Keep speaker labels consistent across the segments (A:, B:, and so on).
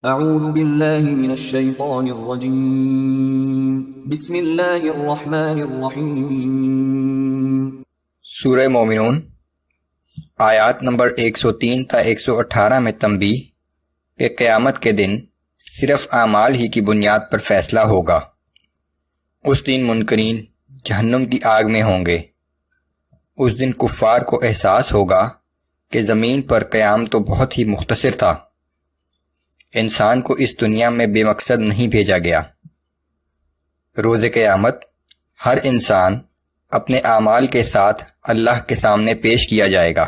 A: اعوذ باللہ من الشیطان الرجیم بسم اللہ الرحمن الرحیم۔
B: سورہ مومنون آیات نمبر 103 تا 118 میں تنبیہ کہ قیامت کے دن صرف اعمال ہی کی بنیاد پر فیصلہ ہوگا۔ اس دن منکرین جہنم کی آگ میں ہوں گے۔ اس دن کفار کو احساس ہوگا کہ زمین پر قیام تو بہت ہی مختصر تھا، انسان کو اس دنیا میں بے مقصد نہیں بھیجا گیا۔ روز قیامت ہر انسان اپنے اعمال کے ساتھ اللہ کے سامنے پیش کیا جائے گا۔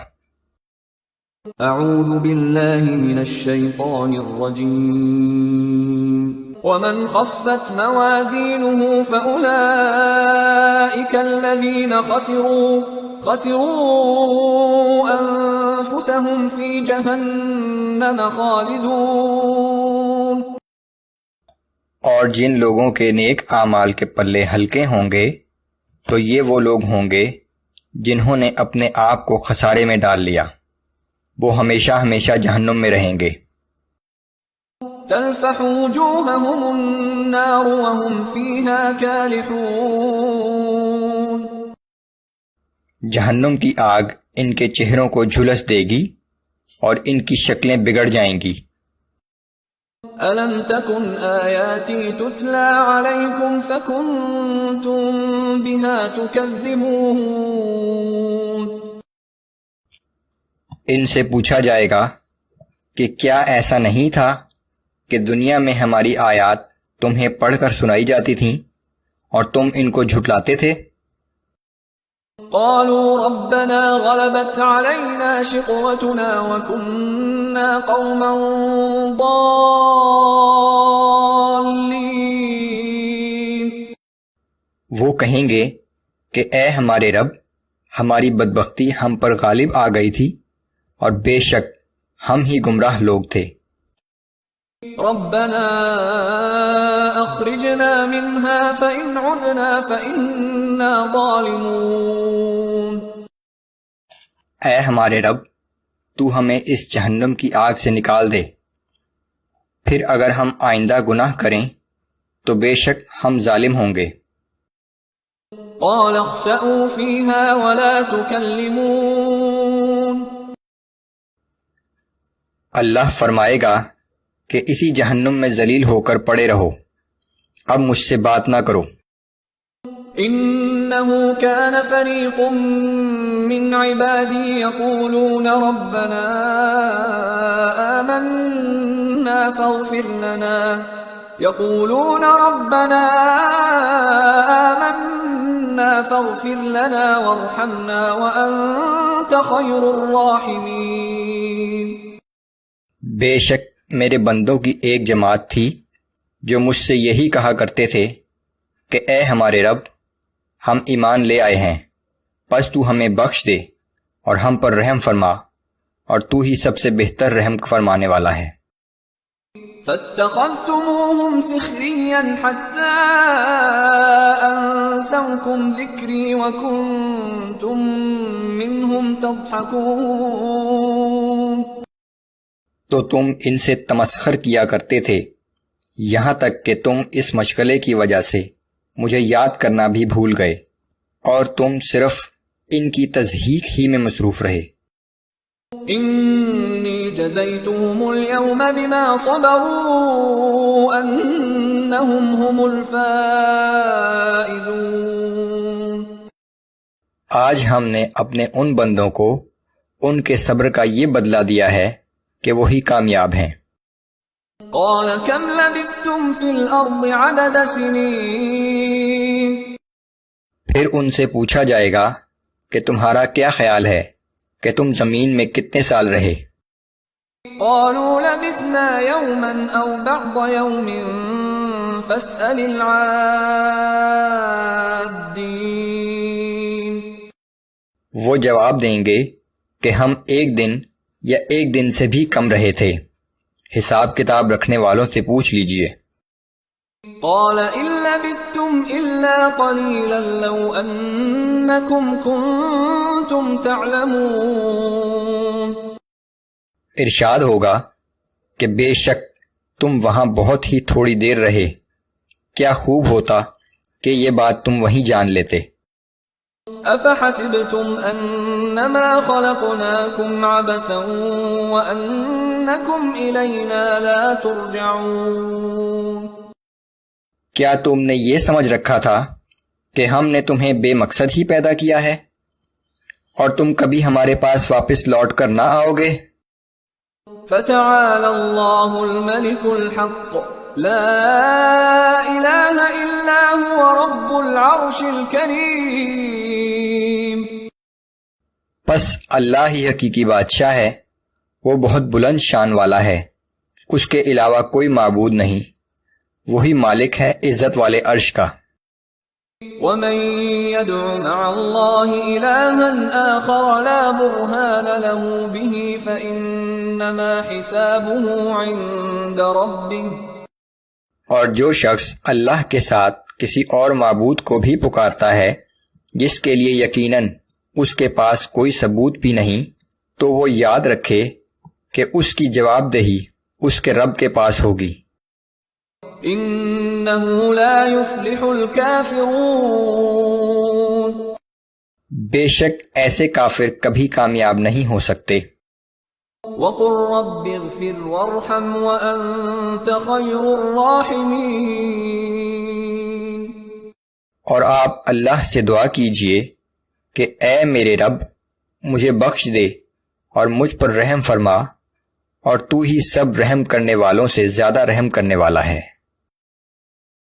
A: اعوذ باللہ من الشیطان الرجیم۔ ومن خفت موازینہ فأولئک الذین خسروا انفسهم فی جہنم خالدون۔
B: اور جن لوگوں کے نیک اعمال کے پلے ہلکے ہوں گے تو یہ وہ لوگ ہوں گے جنہوں نے اپنے آپ کو خسارے میں ڈال لیا، وہ ہمیشہ ہمیشہ جہنم میں رہیں گے۔
A: تلفح وجوہہم النار وہم فیہا کالحون۔
B: جہنم کی آگ ان کے چہروں کو جھلس دے گی اور ان کی شکلیں بگڑ جائیں گی۔
A: أَلَمْ تَكُنْ آيَاتِي تُتْلَى عَلَيْكُمْ فَكُنْتُمْ بِهَا تُكَذِّبُونَ۔
B: ان سے پوچھا جائے گا کہ کیا ایسا نہیں تھا کہ دنیا میں ہماری آیات تمہیں پڑھ کر سنائی جاتی تھیں اور تم ان کو جھٹلاتے تھے؟
A: قالوا ربنا غلبت علينا شقوتنا وكنا قوما ضالين۔
B: وہ کہیں گے کہ اے ہمارے رب، ہماری بدبختی ہم پر غالب آ گئی تھی اور بے شک ہم ہی گمراہ لوگ تھے۔
A: ربنا اخرجنا منها فإن عدنا فإنا ظالمون۔
B: اے ہمارے رب، تو ہمیں اس جہنم کی آگ سے نکال دے، پھر اگر ہم آئندہ گناہ کریں تو بے شک ہم ظالم ہوں گے۔
A: قال اخسئوا فيها ولا تكلمون۔
B: اللہ فرمائے گا کہ اسی جہنم میں ذلیل ہو کر پڑے رہو، اب مجھ سے بات نہ کرو۔
A: انه كان فريق من عبادي يقولون ربنا آمنا فاغفر لنا وارحمنا وأنت خير الراحمين۔
B: بے شک میرے بندوں کی ایک جماعت تھی جو مجھ سے یہی کہا کرتے تھے کہ اے ہمارے رب، ہم ایمان لے آئے ہیں، پس تو ہمیں بخش دے اور ہم پر رحم فرما، اور تو ہی سب سے بہتر رحم فرمانے والا ہے۔
A: فاتخذتموهم سخريا حتى أنسوكم ذكري وكنتم منهم تضحكون۔
B: تو تم ان سے تمسخر کیا کرتے تھے، یہاں تک کہ تم اس مشغلے کی وجہ سے مجھے یاد کرنا بھی بھول گئے اور تم صرف ان کی تضحیک ہی میں مصروف رہے۔
A: انی جزیتهم اليوم بما صبروا انہم هم الفائزون۔
B: آج ہم نے اپنے ان بندوں کو ان کے صبر کا یہ بدلہ دیا ہے کہ وہی کامیاب ہیں۔
A: قال کم لبثتم فی الارض عدد سنین۔
B: پھر ان سے پوچھا جائے گا کہ تمہارا کیا خیال ہے کہ تم زمین میں کتنے سال رہے؟
A: قالوا لبثنا یوما او بعض یوم فاسأل العادین۔
B: وہ جواب دیں گے کہ ہم ایک دن یا ایک دن سے بھی کم رہے تھے، حساب کتاب رکھنے والوں سے پوچھ لیجئے۔
A: قال ان لبثتم الا قليلا لو انکم کنتم تعلمون۔
B: ارشاد ہوگا کہ بے شک تم وہاں بہت ہی تھوڑی دیر رہے، کیا خوب ہوتا کہ یہ بات تم وہیں جان لیتے۔
A: أفحسبتم أنما خلقناكم عبثا وأنكم إلينا لا ترجعون؟
B: کیا تم نے یہ سمجھ رکھا تھا کہ ہم نے تمہیں بے مقصد ہی پیدا کیا ہے اور تم کبھی ہمارے پاس واپس لوٹ کر نہ آؤ گے؟
A: فتعالى الله الملك الحق لا إله إلا هو رب العرش الكريم۔
B: پس اللہ ہی حقیقی بادشاہ ہے، وہ بہت بلند شان والا ہے، اس کے علاوہ کوئی معبود نہیں، وہی مالک ہے عزت والے عرش کا۔
A: ومن يدع مع الله إلها آخر لا برهان له به فإنما حسابه عند ربه۔
B: اور جو شخص اللہ کے ساتھ کسی اور معبود کو بھی پکارتا ہے جس کے لیے یقیناً اس کے پاس کوئی ثبوت بھی نہیں، تو وہ یاد رکھے کہ اس کی جواب دہی اس کے رب کے پاس ہوگی۔
A: إنه لا يفلح الكافرون۔
B: بے شک ایسے کافر کبھی کامیاب نہیں ہو سکتے۔
A: وقل رب اغفر وارحم وأنت خير الراحمين۔
B: اور آپ اللہ سے دعا کیجئے کہ اے میرے رب مجھے بخش دے اور مجھ پر رحم فرما، اور تو ہی سب رحم کرنے والوں سے زیادہ رحم کرنے والا ہے۔